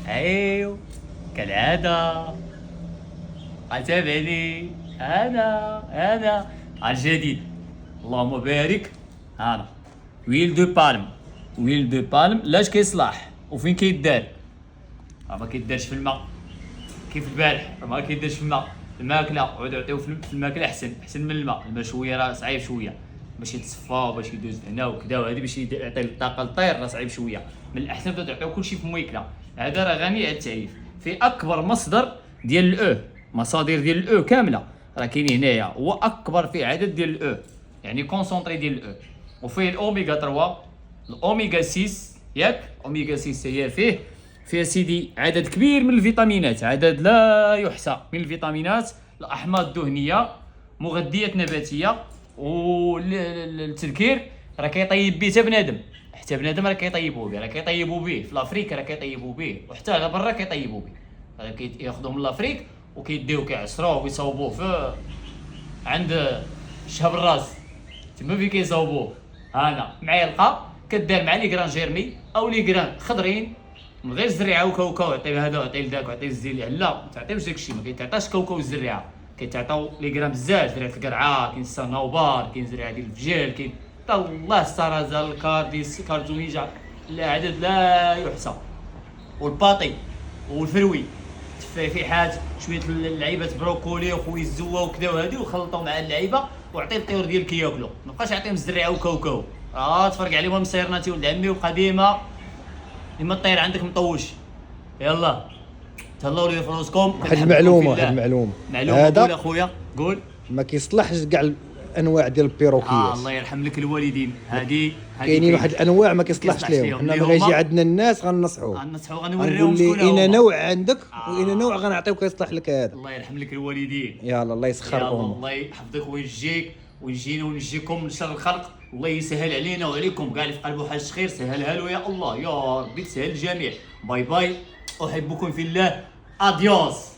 ايوه كالعادة أتابعني. أنا الجديد. اللهم بارك. أنا ويل دو بالم. ويل دو بالم لاش كيصلاح وفين كيدار؟ ما كيدارش في الماء كيف البارح، ما كيدارش في الماء. الماكلة عود عطيو في الماكلة أحسن من الماء. الماء شوية راه صعيب شوية باش يتصفى وباش يدوز هنا وكذا، وهادي باش يعطي الطاقة للطير راه صعيب شوية. من الأحسن بدا تعطيو كلشي في ميكلة. هذا راه غني على التعريف. في أكبر مصدر ديال الأو، مصادر ديال الأو كاملة راه كاين هنايا، هو أكبر في عدد ديال الأو، يعني كونسونطري ديال الأو. وفيه الأوميغا 3، الأوميغا 6 ياك، أوميغا 6 هي فيه سيدي عدد كبير من الفيتامينات، عدد لا يحصى من الفيتامينات، الأحماض الدهنية، مغذيات نباتية. والتذكير راه كيطيب به حتى بنادم، حتى بنادم راه كيطيبوا به، راه كيطيبوا به في لافريك، راه كيطيبوا به، وحتى على برا كيطيبوا به. راه كياخذوه من لافريك وكيديوه كيعصروه ويصاوبوه في عند شهب الراس، تما فين كيصاوبوه. هانا معلقه كدار مع لي كران جيرمي او لي كران خضرين، من غير الزريعه وكاوكاو. عطيه هذا وعطيه لذاك وعطيه الزيليع، لا ما تعطيوش داكشي، ما كيتعطاش كاوكاو والزريعه، كيتعطاو لي كران بزاف. زريعه القرعه، كاين الصنوبر، كاين زريعه ديال الفجال، كاين تا الله السرازه، الكارديس، كارزوميجا، لا عدد لا يحصى. والباطي والفروي، تفاحات، شويه اللعيبه بروكولي وخوي الزوا وكذا وهادي، وخلطوا مع اللعيبه وعطي الطيور ديالك كياكلوا. مابقاش عطيهم الزريعه وكاوكاو، تفرق عليهم مسيرناتي ولد عمي وقديمه. اما الطير عندك مطوش، يلا تهلاو لي فلوسكم. واحد المعلومه معلومه قول اخويا قول. ما كيصلحش كاع الانواع ديال البيروكيات. الله يرحم لك الوالدين. هذه كاينين واحد الانواع ما كيصلحش ليهم. حنا ملي غيجي عندنا الناس غننصحوه، غنوريهم شكون هو. هو. انا نوع عندك وانا نوع غنعطيوك يصلح لك هذا. الله يرحم لك الوالدين. يلا الله يسخركم. الله يحفظك ويجيك ونجينا ونجيكم من شر الخلق. الله يسهل علينا وعليكم كاع اللي في قلبه حاجه خير، سهلها له يا الله، يا ربي تسهل الجميع. باي باي، احبكم في الله. اديوس.